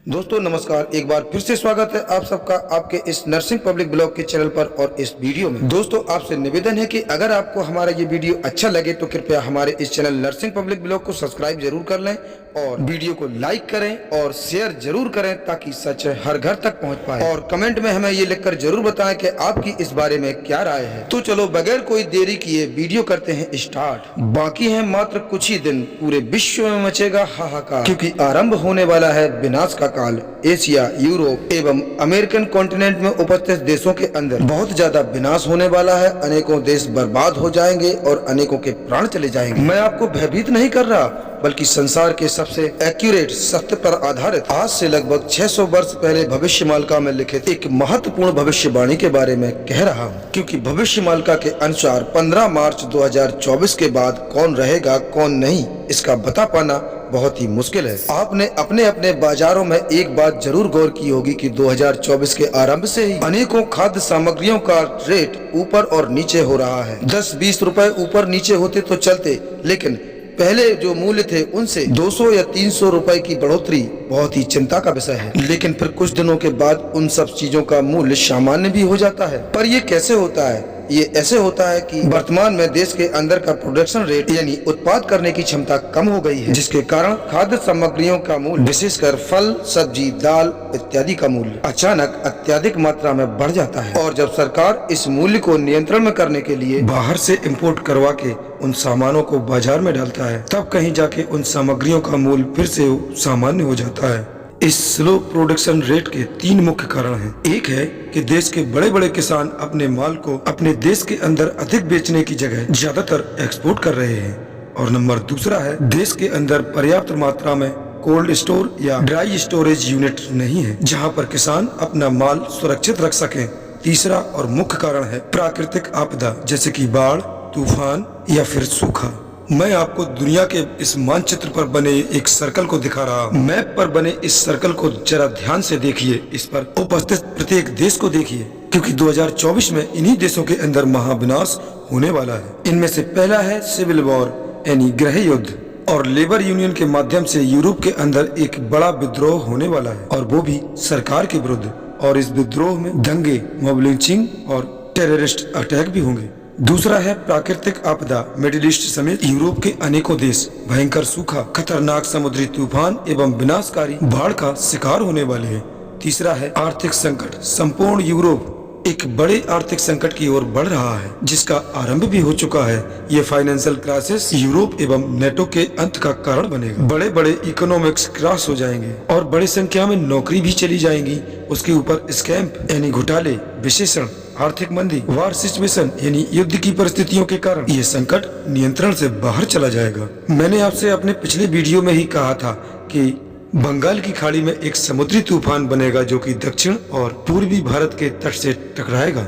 दोस्तों नमस्कार, एक बार फिर से स्वागत है आप सबका आपके इस नर्सिंग पब्लिक ब्लॉग के चैनल पर और इस वीडियो में। दोस्तों आपसे निवेदन है कि अगर आपको हमारा ये वीडियो अच्छा लगे तो कृपया हमारे इस चैनल नर्सिंग पब्लिक ब्लॉग को सब्सक्राइब जरूर कर लें और वीडियो को लाइक करें और शेयर जरूर करें ताकि सच हर घर तक पहुँच पाए। और कमेंट में हमें ये लिखकर जरूर बताएं कि आपकी इस बारे में क्या राय है। तो चलो बगैर कोई देरी किए वीडियो करते हैं स्टार्ट। बाकी है मात्र कुछ ही दिन, पूरे विश्व में मचेगा हाहाकार, क्योंकि आरंभ होने वाला है विनाश का काल। एशिया, यूरोप एवं अमेरिकन कॉन्टिनेंट में उपस्थित देशों के अंदर बहुत ज्यादा विनाश होने वाला है। अनेकों देश बर्बाद हो जाएंगे और अनेकों के प्राण चले जाएंगे। मैं आपको भयभीत नहीं कर रहा, बल्कि संसार के सबसे एक्यूरेट सत्य पर आधारित आज से लगभग 600 वर्ष पहले भविष्यमालिका में लिखित एक महत्वपूर्ण भविष्यवाणी के बारे में कह रहा हूँ। क्योंकि भविष्यमालिका के अनुसार 15 मार्च 2024 के बाद कौन रहेगा कौन नहीं, इसका बता पाना बहुत ही मुश्किल है। आपने अपने अपने बाजारों में एक बात जरूर गौर की होगी कि 2024 के आरंभ से ही अनेकों खाद्य सामग्रियों का रेट ऊपर और नीचे हो रहा है। 10-20 रुपए ऊपर नीचे होते तो चलते, लेकिन पहले जो मूल्य थे उनसे 200 या 300 रुपए की बढ़ोतरी बहुत ही चिंता का विषय है। लेकिन फिर कुछ दिनों के बाद उन सब चीजों का मूल्य सामान्य भी हो जाता है। पर ये कैसे होता है? ये ऐसे होता है कि वर्तमान में देश के अंदर का प्रोडक्शन रेट यानी उत्पाद करने की क्षमता कम हो गई है, जिसके कारण खाद्य सामग्रियों का मूल्य, विशेषकर फल, सब्जी, दाल इत्यादि का मूल्य अचानक अत्यधिक मात्रा में बढ़ जाता है। और जब सरकार इस मूल्य को नियंत्रण में करने के लिए बाहर से इंपोर्ट करवा के उन सामानों को बाजार में डालता है, तब कहीं जाके उन सामग्रियों का मूल्य फिर से सामान्य हो जाता है। इस स्लो प्रोडक्शन रेट के 3 मुख्य कारण हैं। एक है कि देश के बड़े बड़े किसान अपने माल को अपने देश के अंदर अधिक बेचने की जगह ज्यादातर एक्सपोर्ट कर रहे हैं। और नंबर दूसरा है, देश के अंदर पर्याप्त मात्रा में कोल्ड स्टोर या ड्राई स्टोरेज यूनिट नहीं है, जहां पर किसान अपना माल सुरक्षित रख सकें। तीसरा और मुख्य कारण है प्राकृतिक आपदा, जैसे कि बाढ़, तूफान या फिर सूखा। मैं आपको दुनिया के इस मानचित्र पर बने एक सर्कल को दिखा रहा हूँ। मैप पर बने इस सर्कल को जरा ध्यान से देखिए। इस पर उपस्थित प्रत्येक देश को देखिए, क्योंकि 2024 में इन्हीं देशों के अंदर महाविनाश होने वाला है। इनमें से पहला है सिविल वॉर यानी गृह युद्ध, और लेबर यूनियन के माध्यम से यूरोप के अंदर एक बड़ा विद्रोह होने वाला है, और वो भी सरकार के विरुद्ध। और इस विद्रोह में दंगे, मॉब लिंचिंग और टेररिस्ट अटैक भी होंगे। दूसरा है प्राकृतिक आपदा। मिडिल ईस्ट समेत यूरोप के अनेकों देश भयंकर सूखा, खतरनाक समुद्री तूफान एवं विनाशकारी बाढ़ का शिकार होने वाले हैं। तीसरा है आर्थिक संकट। संपूर्ण यूरोप एक बड़े आर्थिक संकट की ओर बढ़ रहा है, जिसका आरंभ भी हो चुका है। ये फाइनेंशियल क्राइसिस यूरोप एवं नेटो के अंत का कारण बनेगा। बड़े बड़े इकोनॉमिक्स क्रैश हो जाएंगे और बड़ी संख्या में नौकरी भी चली जाएंगी। उसके ऊपर स्कैम यानी घोटाले, विशेषण, आर्थिक मंदी, वार सिचुएशन यानी युद्ध की परिस्थितियों के कारण ये संकट नियंत्रण से बाहर चला जाएगा। मैंने आपसे अपने पिछले वीडियो में ही कहा था कि बंगाल की खाड़ी में एक समुद्री तूफान बनेगा जो कि दक्षिण और पूर्वी भारत के तट से टकराएगा।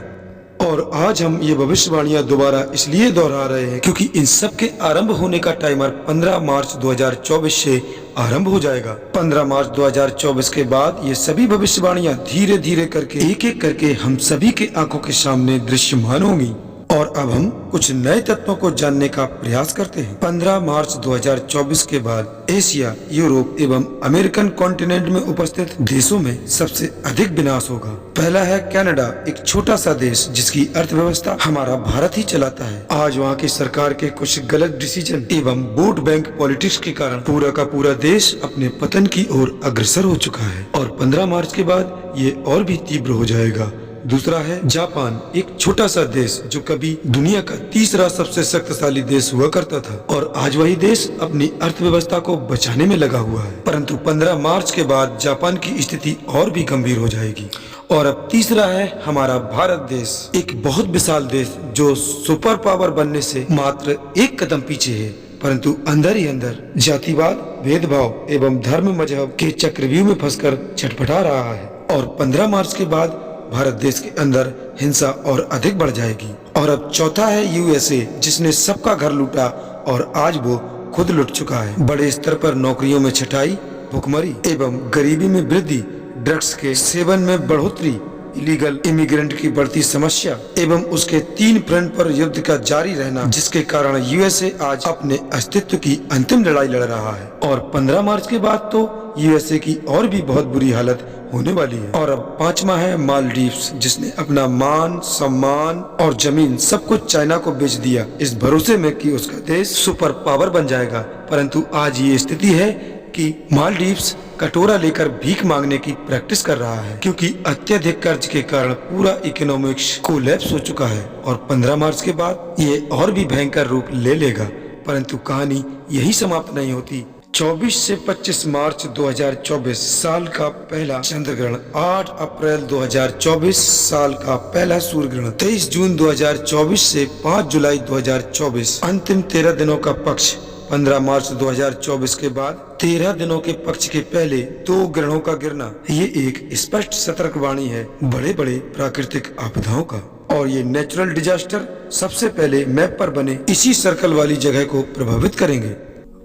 और आज हम ये भविष्यवाणियां दोबारा इसलिए दोहरा रहे हैं क्योंकि इन सब के आरंभ होने का टाइमर 15 मार्च 2024 से आरंभ हो जाएगा। 15 मार्च 2024 के बाद ये सभी भविष्यवाणियां धीरे धीरे करके एक एक करके हम सभी के आंखों के सामने दृश्यमान होंगी। और अब हम कुछ नए तत्वों को जानने का प्रयास करते हैं। 15 मार्च 2024 के बाद एशिया, यूरोप एवं अमेरिकन कॉन्टिनेंट में उपस्थित देशों में सबसे अधिक विनाश होगा। पहला है कनाडा, एक छोटा सा देश जिसकी अर्थव्यवस्था हमारा भारत ही चलाता है। आज वहाँ की सरकार के कुछ गलत डिसीजन एवं वोट बैंक पॉलिटिक्स के कारण पूरा का पूरा देश अपने पतन की ओर अग्रसर हो चुका है, और 15 मार्च के बाद ये और भी तीव्र हो जाएगा। दूसरा है जापान, एक छोटा सा देश जो कभी दुनिया का तीसरा सबसे शक्तिशाली देश हुआ करता था, और आज वही देश अपनी अर्थव्यवस्था को बचाने में लगा हुआ है। परंतु 15 मार्च के बाद जापान की स्थिति और भी गंभीर हो जाएगी। और अब तीसरा है हमारा भारत देश, एक बहुत विशाल देश जो सुपर पावर बनने से मात्र एक कदम पीछे है, परंतु अंदर ही अंदर जातिवाद, भेदभाव एवं धर्म मजहब के चक्रव्यूह में फंसकर छटपटा रहा है। और 15 मार्च के बाद भारत देश के अंदर हिंसा और अधिक बढ़ जाएगी। और अब चौथा है यूएसए, जिसने सबका घर लूटा और आज वो खुद लुट चुका है। बड़े स्तर पर नौकरियों में छटाई, भुखमरी एवं गरीबी में वृद्धि, ड्रग्स के सेवन में बढ़ोतरी, इलीगल इमिग्रेंट की बढ़ती समस्या एवं उसके 3 फ्रंट पर युद्ध का जारी रहना, जिसके कारण यूएसए आज अपने अस्तित्व की अंतिम लड़ाई लड़ रहा है। और 15 मार्च के बाद तो यूएसए की और भी बहुत बुरी हालत होने वाली है। और अब पांचवा है मालदीव्स, जिसने अपना मान सम्मान और जमीन सब कुछ चाइना को बेच दिया इस भरोसे में कि उसका देश सुपर पावर बन जाएगा। परंतु आज ये स्थिति है कि मालदीव्स कटोरा लेकर भीख मांगने की प्रैक्टिस कर रहा है, क्योंकि अत्यधिक कर्ज के कारण पूरा इकोनॉमिक्स कोलैप्स हो चुका है और 15 मार्च के बाद ये और भी भयंकर रूप ले लेगा। परंतु कहानी यही समाप्त नहीं होती। 24 से 25 मार्च 2024 साल का पहला चंद्र ग्रहण, 8 अप्रैल 2024 साल का पहला सूर्य ग्रहण, 23 जून 2024 से 5 जुलाई 2024 अंतिम 13 दिनों का पक्ष, 15 मार्च 2024 के बाद 13 दिनों के पक्ष के पहले 2 ग्रहणों का गिरना, ये एक स्पष्ट सतर्कवाणी है बड़े बड़े प्राकृतिक आपदाओं का। और ये नेचुरल डिजास्टर सबसे पहले मैप पर बने इसी सर्कल वाली जगह को प्रभावित करेंगे।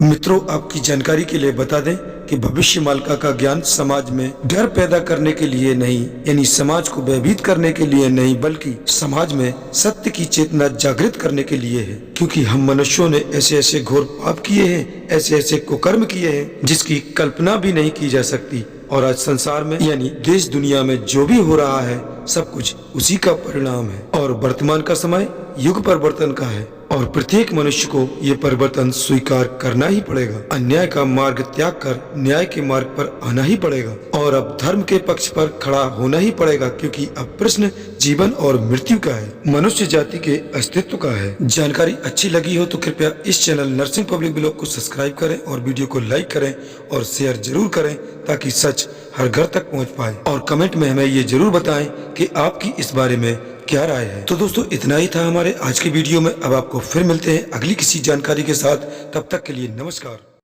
मित्रों, आपकी जानकारी के लिए बता दें कि भविष्य मालिका का ज्ञान समाज में डर पैदा करने के लिए नहीं, यानी समाज को भयभीत करने के लिए नहीं, बल्कि समाज में सत्य की चेतना जागृत करने के लिए है। क्योंकि हम मनुष्यों ने ऐसे ऐसे घोर पाप किए हैं, ऐसे ऐसे कुकर्म किए हैं जिसकी कल्पना भी नहीं की जा सकती। और आज संसार में यानी देश दुनिया में जो भी हो रहा है सब कुछ उसी का परिणाम है। और वर्तमान का समय युग परिवर्तन का है और प्रत्येक मनुष्य को ये परिवर्तन स्वीकार करना ही पड़ेगा। अन्याय का मार्ग त्याग कर न्याय के मार्ग पर आना ही पड़ेगा और अब धर्म के पक्ष पर खड़ा होना ही पड़ेगा, क्योंकि अब प्रश्न जीवन और मृत्यु का है, मनुष्य जाति के अस्तित्व का है। जानकारी अच्छी लगी हो तो कृपया इस चैनल नर्सिंग पब्लिक ब्लॉग को सब्सक्राइब करें और वीडियो को लाइक करें और शेयर जरूर करें, ताकि सच हर घर तक पहुंच पाए। और कमेंट में हमें ये जरूर बताएं कि आपकी इस बारे में क्या राय है। तो दोस्तों, इतना ही था हमारे आज के वीडियो में। अब आपको फिर मिलते हैं अगली किसी जानकारी के साथ। तब तक के लिए नमस्कार।